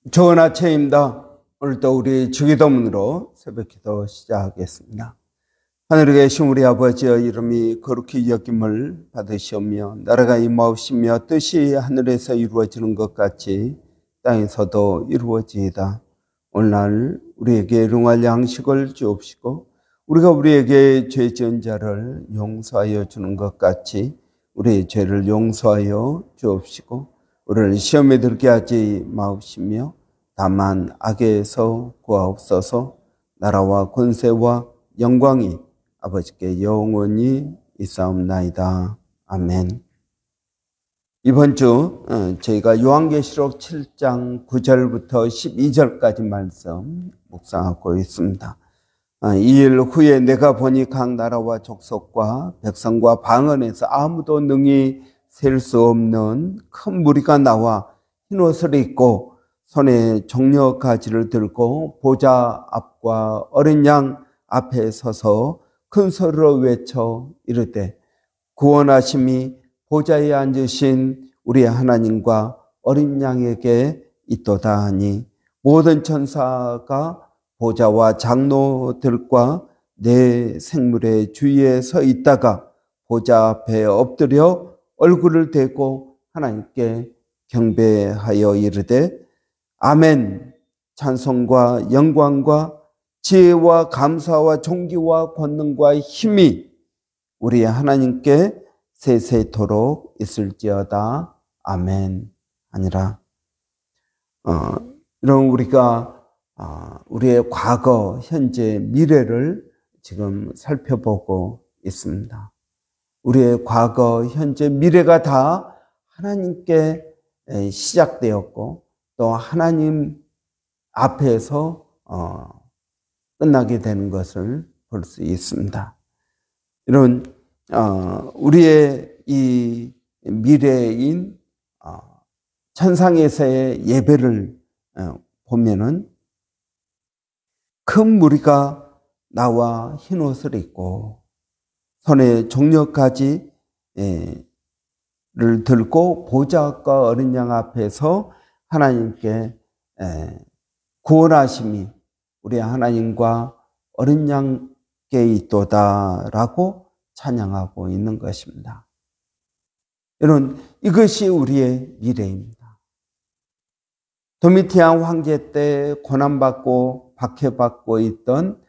좋은 아침입니다. 오늘도 우리 주기도문으로 새벽기도 시작하겠습니다. 하늘에 계신 우리 아버지의 이름이 거룩히 여김을 받으시오며 나라가 임하옵시며 뜻이 하늘에서 이루어지는 것 같이 땅에서도 이루어지이다. 오늘날 우리에게 일용할 양식을 주옵시고 우리가 우리에게 죄 지은 자를 용서하여 주는 것 같이 우리의 죄를 용서하여 주옵시고 우리를 시험에 들게 하지 마옵시며 다만 악에서 구하옵소서. 나라와 권세와 영광이 아버지께 영원히 있사옵나이다. 아멘. 이번 주 저희가 요한계시록 7장 9절부터 12절까지 말씀 묵상하고 있습니다. 2일 후에 내가 보니 각 나라와 족속과 백성과 방언에서 아무도 능히 셀 수 없는 큰 무리가 나와 흰옷을 입고 손에 종려 가지를 들고 보좌 앞과 어린 양 앞에 서서 큰 소리로 외쳐 이르되 구원하심이 보좌에 앉으신 우리 하나님과 어린 양에게 있도다 하니 모든 천사가 보좌와 장로들과 네 생물의 주위에 서 있다가 보좌 앞에 엎드려 얼굴을 대고 하나님께 경배하여 이르되 아멘. 찬송과 영광과 지혜와 감사와 존귀와 권능과 힘이 우리 하나님께 세세토록 있을지어다. 아멘. 아니라 이런 우리가 우리의 과거, 현재, 미래를 지금 살펴보고 있습니다. 우리의 과거, 현재, 미래가 다 하나님께 시작되었고 또 하나님 앞에서 끝나게 되는 것을 볼 수 있습니다. 이런 우리의 이 미래인 천상에서의 예배를 보면은 큰 무리가 나와 흰옷을 입고 손에 종려가지를 들고 보좌과 어린 양 앞에서 하나님께 구원하심이 우리 하나님과 어린 양께 있도다라고 찬양하고 있는 것입니다. 여러분, 이것이 우리의 미래입니다. 도미티안 황제 때 고난받고 박해받고 있던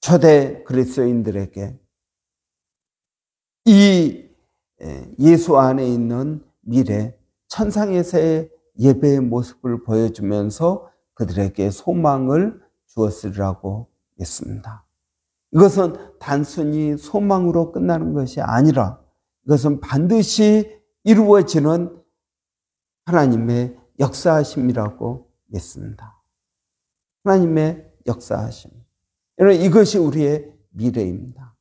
초대 그리스도인들에게 이 예수 안에 있는 미래, 천상에서의 예배의 모습을 보여주면서 그들에게 소망을 주었으리라고 믿습니다. 이것은 단순히 소망으로 끝나는 것이 아니라 이것은 반드시 이루어지는 하나님의 역사하심이라고 믿습니다. 하나님의 역사하심. 이것이 우리의 미래입니다.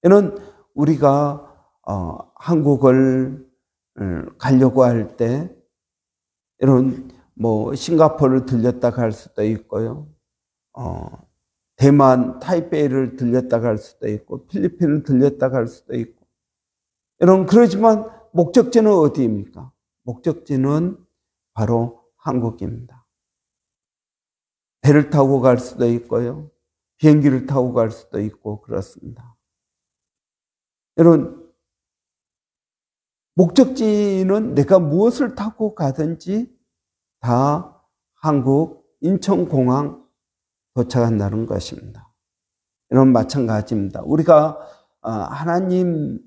이는 우리가 한국을 가려고 할 때 이런 싱가포르를 들렸다 갈 수도 있고요. 대만 타이베이를 들렸다 갈 수도 있고 필리핀을 들렸다 갈 수도 있고 그러지만 목적지는 어디입니까? 목적지는 바로 한국입니다. 배를 타고 갈 수도 있고요. 비행기를 타고 갈 수도 있고 그렇습니다. 여러분, 목적지는 내가 무엇을 타고 가든지 다 한국 인천공항 도착한다는 것입니다. 이런 마찬가지입니다. 우리가 하나님,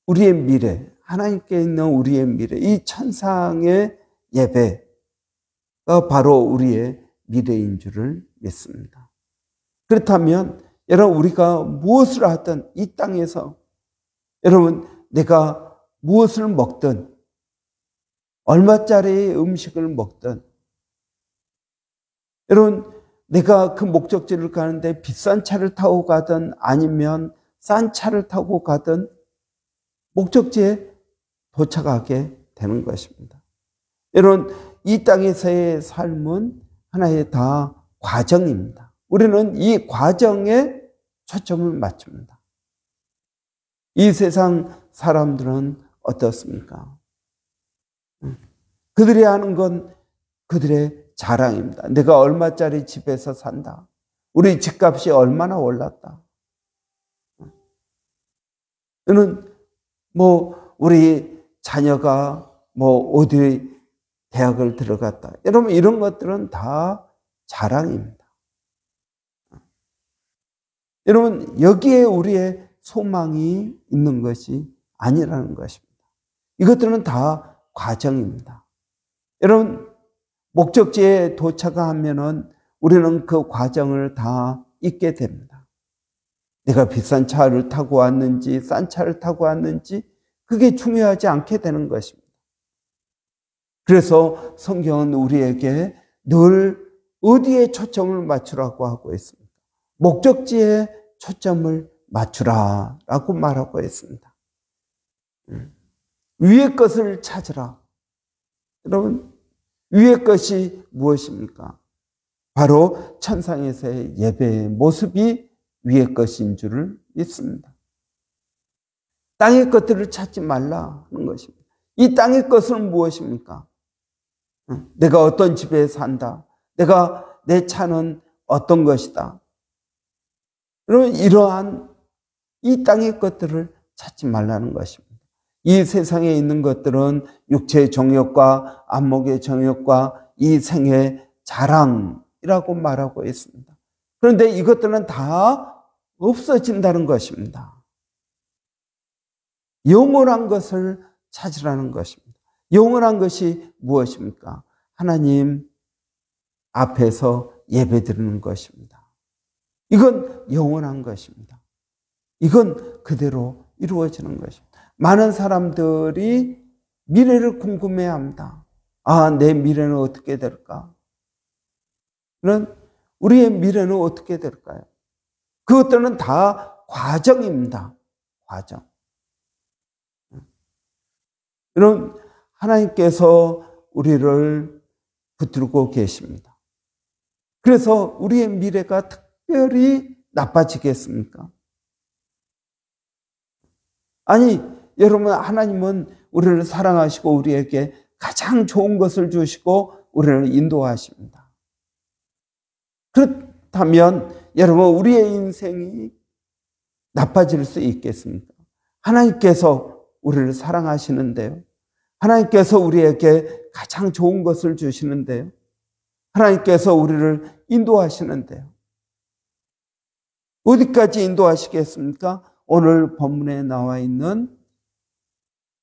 우리의 미래, 하나님께 있는 우리의 미래, 이 천상의 예배가 바로 우리의 미래인 줄을 믿습니다. 그렇다면 여러분, 우리가 무엇을 하든 이 땅에서 여러분, 내가 무엇을 먹든 얼마짜리 음식을 먹든 여러분, 내가 그 목적지를 가는데 비싼 차를 타고 가든 아니면 싼 차를 타고 가든 목적지에 도착하게 되는 것입니다. 여러분, 이 땅에서의 삶은 하나의 다 과정입니다. 우리는 이 과정에 초점을 맞춥니다. 이 세상 사람들은 어떻습니까? 그들이 하는 건 그들의 자랑입니다. 내가 얼마짜리 집에서 산다. 우리 집값이 얼마나 올랐다. 이는 우리 자녀가 어디 대학을 들어갔다. 여러분, 이런 것들은 다 자랑입니다. 여러분, 여기에 우리의 소망이 있는 것이 아니라는 것입니다. 이것들은 다 과정입니다. 여러분, 목적지에 도착하면은 우리는 그 과정을 다 잊게 됩니다. 내가 비싼 차를 타고 왔는지, 싼 차를 타고 왔는지, 그게 중요하지 않게 되는 것입니다. 그래서 성경은 우리에게 늘 어디에 초점을 맞추라고 하고 있습니다. 목적지에 초점을 맞추라라고 말하고 있습니다. 위의 것을 찾으라. 여러분, 위의 것이 무엇입니까? 바로 천상에서의 예배의 모습이 위의 것인 줄을 믿습니다. 땅의 것들을 찾지 말라 하는 것입니다. 이 땅의 것은 무엇입니까? 내가 어떤 집에 산다. 내 차는 어떤 것이다. 여러분, 이러한 이 땅의 것들을 찾지 말라는 것입니다. 이 세상에 있는 것들은 육체의 정욕과 안목의 정욕과 이 생의 자랑이라고 말하고 있습니다. 그런데 이것들은 다 없어진다는 것입니다. 영원한 것을 찾으라는 것입니다. 영원한 것이 무엇입니까? 하나님 앞에서 예배드리는 것입니다. 이건 영원한 것입니다. 이건 그대로 이루어지는 것입니다. 많은 사람들이 미래를 궁금해합니다. 내 미래는 어떻게 될까? 우리의 미래는 어떻게 될까요? 그것들은 다 과정입니다. 과정. 여러분, 하나님께서 우리를 붙들고 계십니다. 그래서 우리의 미래가 특별히 나빠지겠습니까? 아니, 여러분, 하나님은 우리를 사랑하시고 우리에게 가장 좋은 것을 주시고 우리를 인도하십니다. 그렇다면 여러분, 우리의 인생이 나빠질 수 있겠습니까? 하나님께서 우리를 사랑하시는데요. 하나님께서 우리에게 가장 좋은 것을 주시는데요. 하나님께서 우리를 인도하시는데요. 어디까지 인도하시겠습니까? 오늘 본문에 나와 있는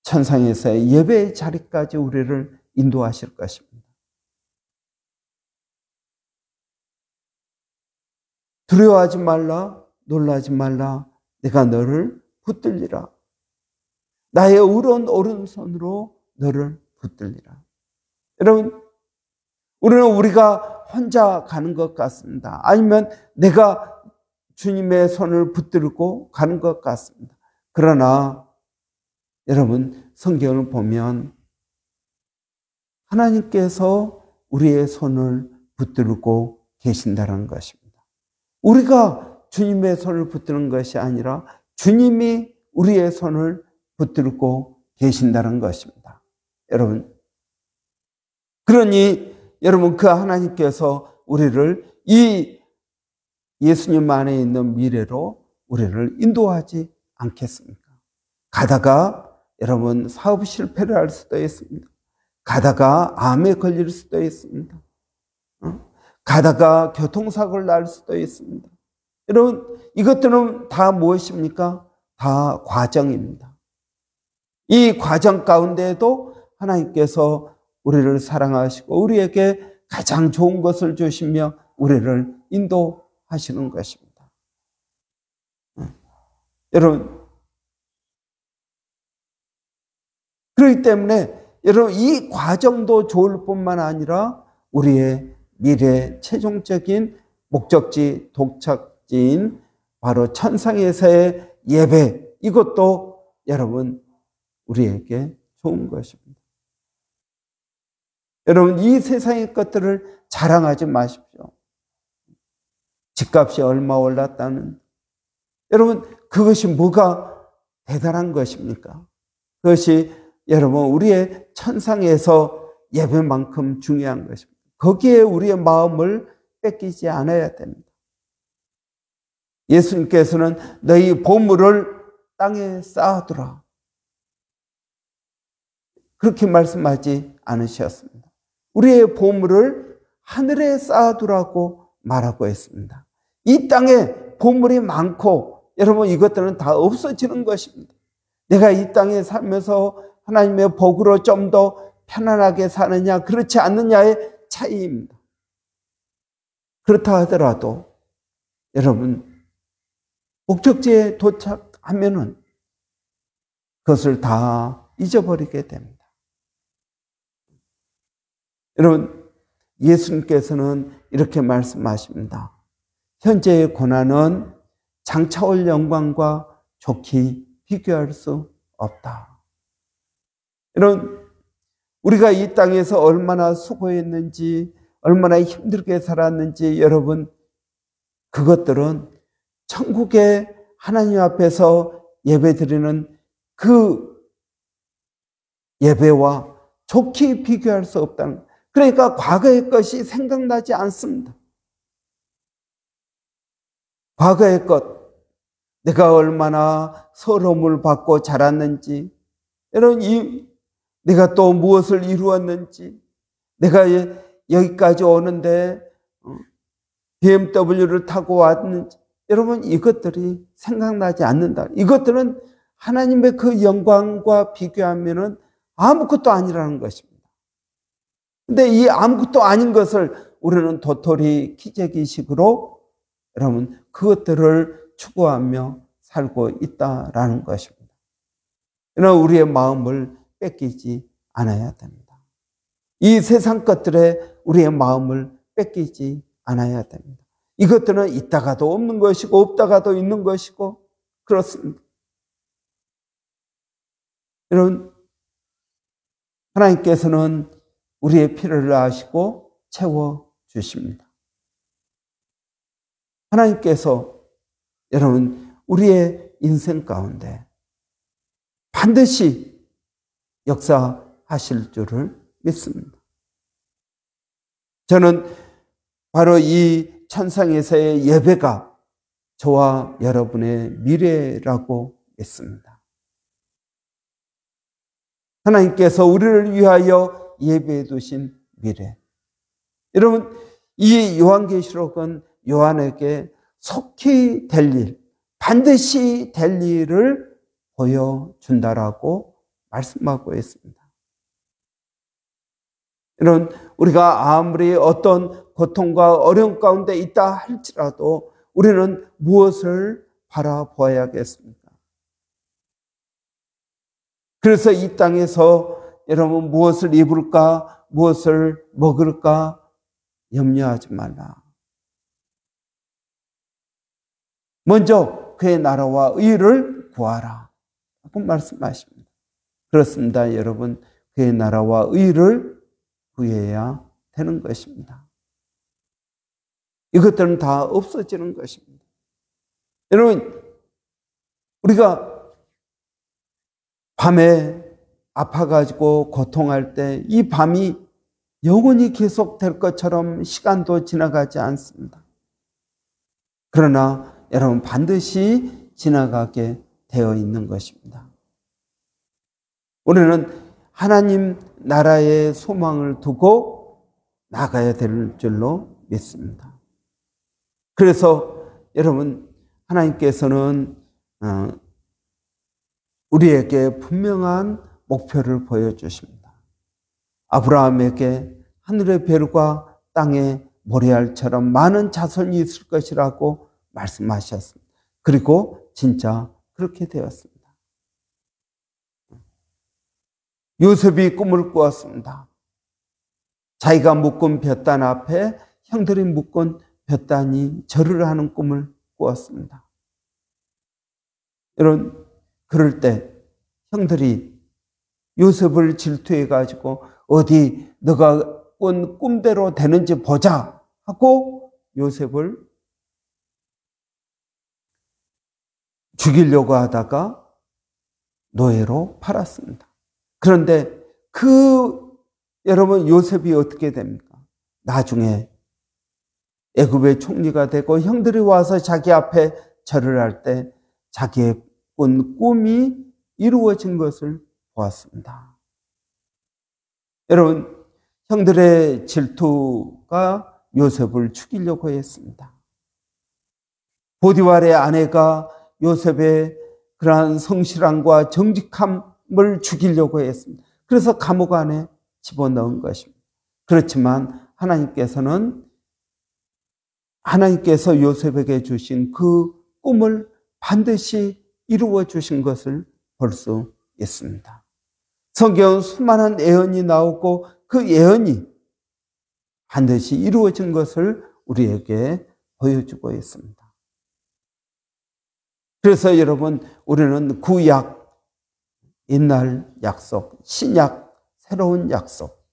천상에서의 예배의 자리까지 우리를 인도하실 것입니다. 두려워하지 말라, 놀라지 말라, 내가 너를 붙들리라. 나의 의로운 오른손으로 너를 붙들리라. 여러분, 우리가 혼자 가는 것 같습니다. 아니면 내가 주님의 손을 붙들고 가는 것 같습니다. 그러나 여러분, 성경을 보면 하나님께서 우리의 손을 붙들고 계신다는 것입니다. 우리가 주님의 손을 붙드는 것이 아니라 주님이 우리의 손을 붙들고 계신다는 것입니다. 여러분, 그러니 여러분, 그 하나님께서 우리를 이 예수님 안에 있는 미래로 우리를 인도하지 않겠습니까? 가다가 여러분, 사업 실패를 할 수도 있습니다. 가다가 암에 걸릴 수도 있습니다. 가다가 교통사고를 날 수도 있습니다. 여러분, 이것들은 다 무엇입니까? 다 과정입니다. 이 과정 가운데에도 하나님께서 우리를 사랑하시고 우리에게 가장 좋은 것을 주시며 우리를 인도하시는 것입니다. 여러분, 그렇기 때문에 여러분, 이 과정도 좋을 뿐만 아니라 우리의 미래 최종적인 목적지, 도착지인 바로 천상에서의 예배, 이것도 여러분 우리에게 좋은 것입니다. 여러분, 이 세상의 것들을 자랑하지 마십시오. 집값이 얼마 올랐다는, 여러분, 그것이 뭐가 대단한 것입니까? 그것이 여러분 우리의 천상에서 예배만큼 중요한 것입니다. 거기에 우리의 마음을 뺏기지 않아야 됩니다. 예수님께서는 너희 보물을 땅에 쌓아두라, 그렇게 말씀하지 않으셨습니다. 우리의 보물을 하늘에 쌓아두라고 말하고 있습니다. 이 땅에 보물이 많고 여러분 이것들은 다 없어지는 것입니다. 내가 이 땅에 살면서 하나님의 복으로 좀 더 편안하게 사느냐 그렇지 않느냐의 차이입니다. 그렇다 하더라도 여러분 목적지에 도착하면은 그것을 다 잊어버리게 됩니다. 여러분 예수님께서는 이렇게 말씀하십니다. 현재의 고난은 장차올 영광과 좋게 비교할 수 없다. 여러분 우리가 이 땅에서 얼마나 수고했는지 얼마나 힘들게 살았는지 여러분 그것들은 천국의 하나님 앞에서 예배드리는 그 예배와 좋게 비교할 수 없다는, 그러니까 과거의 것이 생각나지 않습니다. 과거의 것, 내가 얼마나 서러움을 받고 자랐는지, 여러분 내가 또 무엇을 이루었는지, 내가 여기까지 오는데 BMW를 타고 왔는지, 여러분 이것들이 생각나지 않는다. 이것들은 하나님의 그 영광과 비교하면은 아무것도 아니라는 것입니다. 근데 이 아무것도 아닌 것을 우리는 도토리 키재기식으로 여러분 그것들을 추구하며 살고 있다라는 것입니다. 이런 우리의 마음을 뺏기지 않아야 됩니다. 이 세상 것들에 우리의 마음을 뺏기지 않아야 됩니다. 이것들은 있다가도 없는 것이고 없다가도 있는 것이고 그렇습니다. 여러분 하나님께서는 우리의 필요를 아시고 채워주십니다. 하나님께서 여러분 우리의 인생 가운데 반드시 역사하실 줄을 믿습니다. 저는 바로 이 천상에서의 예배가 저와 여러분의 미래라고 믿습니다. 하나님께서 우리를 위하여 예배해 두신 미래. 여러분 이 요한계시록은 요한에게 속히 될 일, 반드시 될 일을 보여준다라고 말씀하고 있습니다. 여러분 우리가 아무리 어떤 고통과 어려움 가운데 있다 할지라도 우리는 무엇을 바라보아야겠습니까? 그래서 이 땅에서 여러분 무엇을 입을까, 무엇을 먹을까 염려하지 말라. 먼저 그의 나라와 의를 구하라 라고 말씀하십니다. 그렇습니다. 여러분 그의 나라와 의를 구해야 되는 것입니다. 이것들은 다 없어지는 것입니다. 여러분 우리가 밤에 아파가지고 고통할 때 이 밤이 영원히 계속될 것처럼 시간도 지나가지 않습니다. 그러나 여러분 반드시 지나가게 되어 있는 것입니다. 우리는 하나님 나라의 소망을 두고 나가야 될 줄로 믿습니다. 그래서 여러분 하나님께서는 우리에게 분명한 목표를 보여주십니다. 아브라함에게 하늘의 별과 땅의 모래알처럼 많은 자손이 있을 것이라고 말씀하셨습니다. 그리고 진짜 그렇게 되었습니다. 요셉이 꿈을 꾸었습니다. 자기가 묶은 볕단 앞에 형들이 묶은 볕단이 절을 하는 꿈을 꾸었습니다. 여러분 그럴 때 형들이 요셉을 질투해 가지고 어디 너가 꾼 꿈대로 되는지 보자 하고 요셉을 죽이려고 하다가 노예로 팔았습니다. 그런데 그 여러분, 요셉이 어떻게 됩니까? 나중에 애굽의 총리가 되고 형들이 와서 자기 앞에 절을 할 때 자기의 꾼 꿈이 이루어진 것을 보았습니다. 여러분, 형들의 질투가 요셉을 죽이려고 했습니다. 보디발의 아내가 요셉의 그러한 성실함과 정직함을 죽이려고 했습니다. 그래서 감옥 안에 집어넣은 것입니다. 그렇지만 하나님께서 요셉에게 주신 그 꿈을 반드시 이루어 주신 것을 볼 수 있습니다. 성경은 수많은 예언이 나오고 그 예언이 반드시 이루어진 것을 우리에게 보여주고 있습니다. 그래서 여러분, 우리는 구약, 옛날 약속, 신약, 새로운 약속,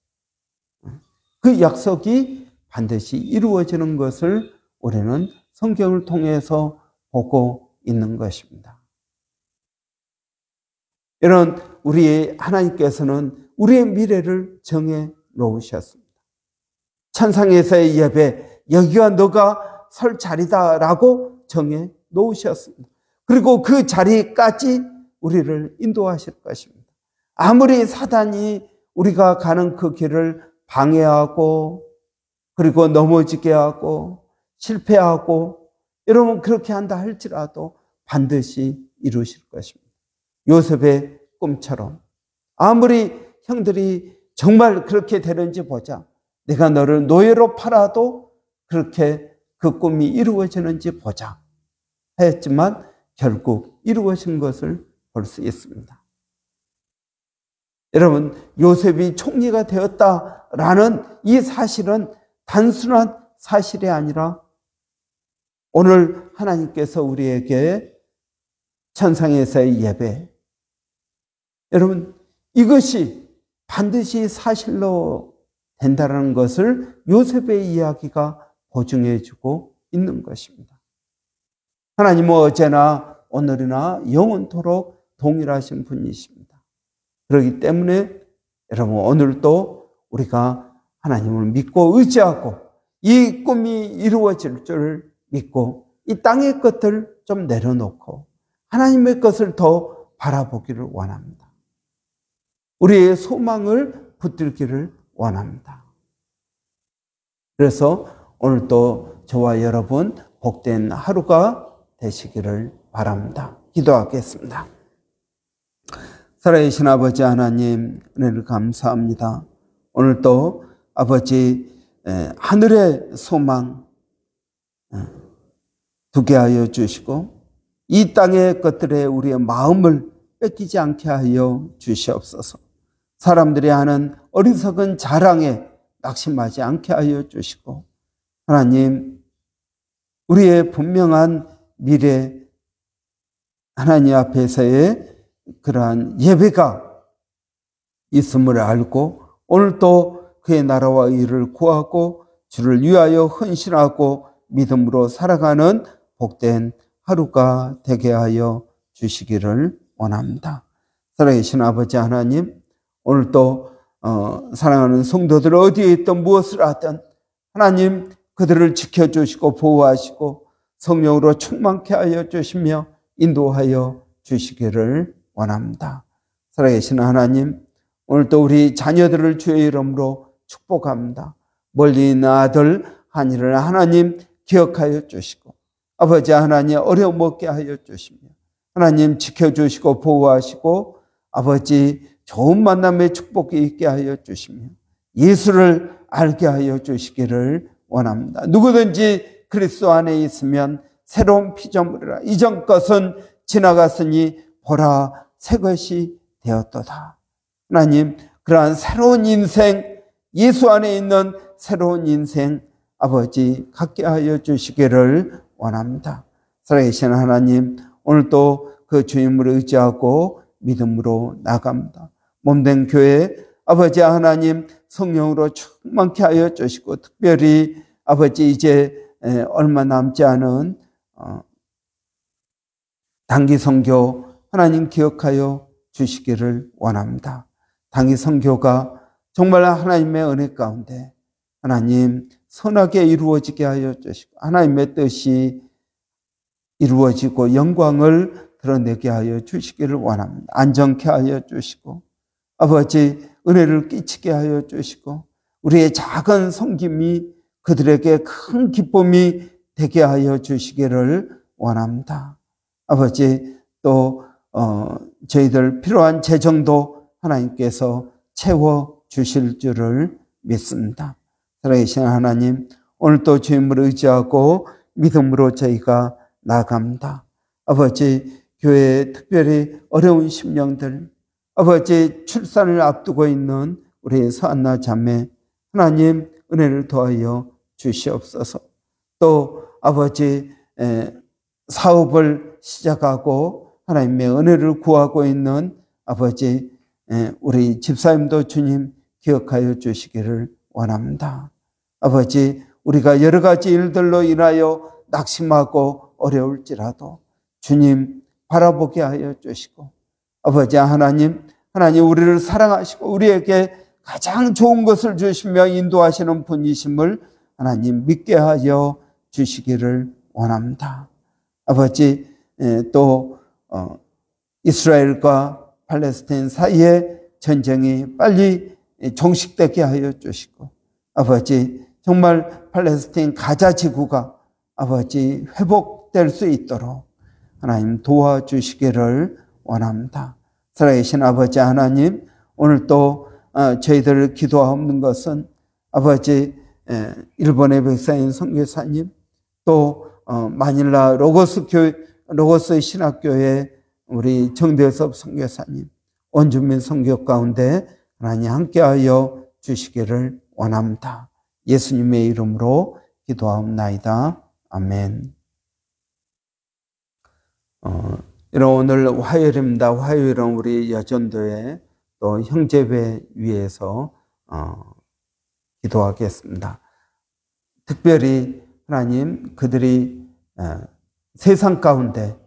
그 약속이 반드시 이루어지는 것을 우리는 성경을 통해서 보고 있는 것입니다. 이런 하나님께서는 우리의 미래를 정해 놓으셨습니다. 천상에서의 예배, 여기가 너가 설 자리다라고 정해 놓으셨습니다. 그리고 그 자리까지 우리를 인도하실 것입니다. 아무리 사단이 우리가 가는 그 길을 방해하고 그리고 넘어지게 하고 실패하고 여러분 그렇게 한다 할지라도 반드시 이루실 것입니다. 요셉의 꿈처럼 아무리 형들이 정말 그렇게 되는지 보자. 내가 너를 노예로 팔아도 그렇게 그 꿈이 이루어지는지 보자 했지만 결국 이루어진 것을 볼 수 있습니다. 여러분, 요셉이 총리가 되었다라는 이 사실은 단순한 사실이 아니라 오늘 하나님께서 우리에게 천상에서의 예배, 여러분 이것이 반드시 사실로 된다는 것을 요셉의 이야기가 보증해 주고 있는 것입니다. 하나님은 어제나 오늘이나 영원토록 동일하신 분이십니다. 그렇기 때문에 여러분 오늘도 우리가 하나님을 믿고 의지하고 이 꿈이 이루어질 줄 믿고 이 땅의 것들 좀 내려놓고 하나님의 것을 더 바라보기를 원합니다. 우리의 소망을 붙들기를 원합니다. 그래서 오늘도 저와 여러분 복된 하루가 되시기를 바랍니다. 기도하겠습니다. 살아계신 아버지 하나님, 은혜를 감사합니다. 오늘도 아버지 하늘의 소망 두게 하여 주시고 이 땅의 것들에 우리의 마음을 뺏기지 않게 하여 주시옵소서. 사람들이 하는 어리석은 자랑에 낙심하지 않게 하여 주시고 하나님, 우리의 분명한 미래 하나님 앞에서의 그러한 예배가 있음을 알고 오늘도 그의 나라와 의를 구하고 주를 위하여 헌신하고 믿음으로 살아가는 복된 하루가 되게 하여 주시기를 원합니다. 살아계신 아버지 하나님, 오늘도 사랑하는 성도들 어디에 있든 무엇을 하든 하나님 그들을 지켜주시고 보호하시고 성령으로 충만케 하여 주시며 인도하여 주시기를 원합니다. 살아계신 하나님, 오늘도 우리 자녀들을 주의 이름으로 축복합니다. 멀리 있는 아들 한이를 하나님 기억하여 주시고 아버지 하나님 어려움 없게 하여 주시며 하나님 지켜주시고 보호하시고 아버지 좋은 만남의 축복이 있게 하여 주시며 예수를 알게 하여 주시기를 원합니다. 누구든지 그리스도 안에 있으면 새로운 피조물이라 이전 것은 지나갔으니 보라 새 것이 되었도다. 하나님 그러한 새로운 인생, 예수 안에 있는 새로운 인생 아버지 갖게 하여 주시기를 원합니다. 살아계신 하나님, 오늘도 그 주님을 의지하고 믿음으로 나갑니다. 몸된 교회 아버지 하나님 성령으로 충만케 하여 주시고 특별히 아버지 이제 얼마 남지 않은 단기 선교 하나님 기억하여 주시기를 원합니다. 단기 선교가 정말 하나님의 은혜 가운데 하나님 선하게 이루어지게 하여 주시고 하나님의 뜻이 이루어지고 영광을 드러내게 하여 주시기를 원합니다. 안정케 하여 주시고 아버지 은혜를 끼치게 하여 주시고 우리의 작은 섬김이 그들에게 큰 기쁨이 되게 하여 주시기를 원합니다. 아버지 또 저희들 필요한 재정도 하나님께서 채워 주실 줄을 믿습니다. 살아계신 하나님, 오늘 또 주님을 의지하고 믿음으로 저희가 나아갑니다. 아버지 교회에 특별히 어려운 심령들, 아버지 출산을 앞두고 있는 우리 서한나 자매, 하나님 은혜를 더하여 주시옵소서. 또 아버지 사업을 시작하고 하나님의 은혜를 구하고 있는 아버지 우리 집사님도 주님 기억하여 주시기를 원합니다. 아버지 우리가 여러 가지 일들로 인하여 낙심하고 어려울지라도 주님 바라보게 하여 주시고 아버지 하나님 우리를 사랑하시고 우리에게 가장 좋은 것을 주시며 인도하시는 분이심을 하나님 믿게 하여 주시기를 원합니다. 아버지 또 이스라엘과 팔레스타인 사이의 전쟁이 빨리 종식되게 하여 주시고 아버지 정말 팔레스타인 가자 지구가 아버지 회복될 수 있도록 하나님 도와주시기를 원합니다. 살아계신 아버지 하나님, 오늘 또 저희들 기도하옵는 것은 아버지 일본의 백사인 선교사님, 또 마닐라 로고스 신학교의 우리 정대섭 선교사님, 원주민 선교 가운데 하나님 함께하여 주시기를 원합니다. 예수님의 이름으로 기도하옵나이다. 아멘. 오늘 화요일입니다. 화요일은 우리 여전도회 또 형제회 위에서 기도하겠습니다. 특별히 하나님 그들이 세상 가운데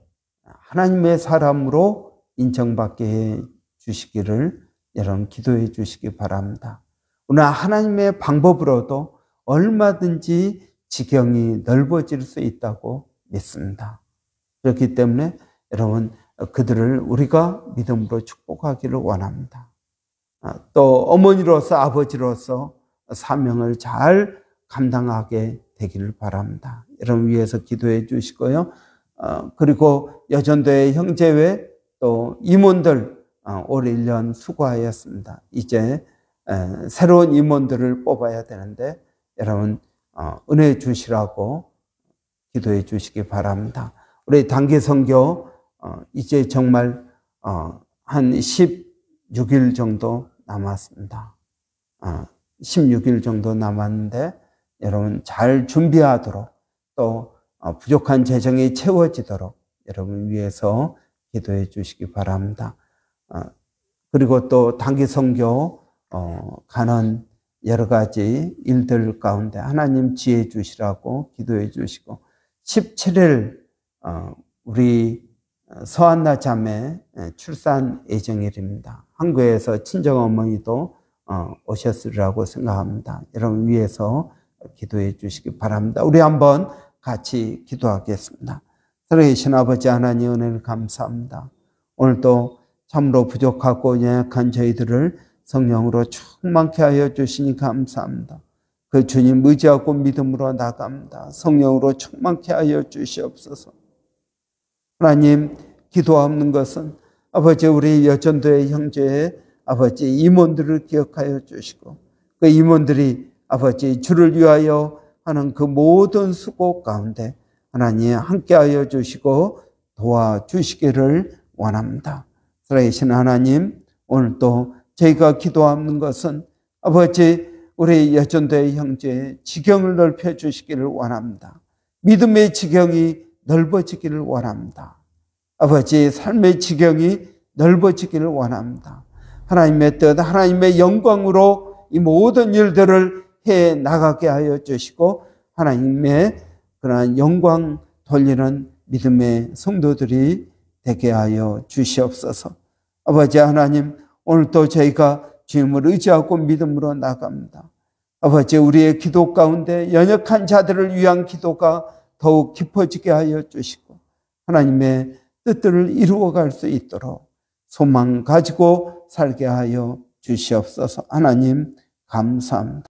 하나님의 사람으로 인정받게 해 주시기를 여러분 기도해 주시기 바랍니다. 오늘 하나님의 방법으로도 얼마든지 지경이 넓어질 수 있다고 믿습니다. 그렇기 때문에 여러분 그들을 우리가 믿음으로 축복하기를 원합니다. 또 어머니로서 아버지로서 사명을 잘 감당하게 되기를 바랍니다. 여러분 위해서 기도해 주시고요. 그리고 여전도의 형제회 또 임원들 올 1년 수고하였습니다. 이제 새로운 임원들을 뽑아야 되는데 여러분 은혜 주시라고 기도해 주시기 바랍니다. 우리 단기 선교 이제 정말 한 16일 정도 남았습니다. 16일 정도 남았는데 여러분 잘 준비하도록 또 부족한 재정이 채워지도록 여러분 위해서 기도해 주시기 바랍니다. 그리고 또 단기 선교 가는 여러 가지 일들 가운데 하나님 지혜 주시라고 기도해 주시고 17일 우리 서한나 자매 출산 예정일입니다. 한국에서 친정어머니도 오셨으리라고 생각합니다. 여러분 위해서 기도해 주시기 바랍니다. 우리 한번 같이 기도하겠습니다. 살아계신 아버지 하나님 은혜를 감사합니다. 오늘도 참으로 부족하고 연약한 저희들을 성령으로 충만케 하여 주시니 감사합니다. 그 주님 의지하고 믿음으로 나갑니다. 성령으로 충만케 하여 주시옵소서. 하나님 기도하옵는 것은 아버지 우리 여전도의 형제의 아버지 임원들을 기억하여 주시고 그 임원들이 아버지 주를 위하여 하는 그 모든 수고 가운데 하나님 함께하여 주시고 도와주시기를 원합니다. 살아계신 하나님, 오늘도 저희가 기도하는 것은 아버지 우리 여전도의 형제의 지경을 넓혀 주시기를 원합니다. 믿음의 지경이 넓어지기를 원합니다. 아버지 삶의 지경이 넓어지기를 원합니다. 하나님의 뜻, 하나님의 영광으로 이 모든 일들을 해 나가게 하여 주시고 하나님의 그러한 영광 돌리는 믿음의 성도들이 되게 하여 주시옵소서. 아버지 하나님, 오늘도 저희가 주님을 의지하고 믿음으로 나갑니다. 아버지, 우리의 기도 가운데 연약한 자들을 위한 기도가 더욱 깊어지게 하여 주시고 하나님의 뜻들을 이루어갈 수 있도록 소망 가지고 살게 하여 주시옵소서. 하나님 감사합니다.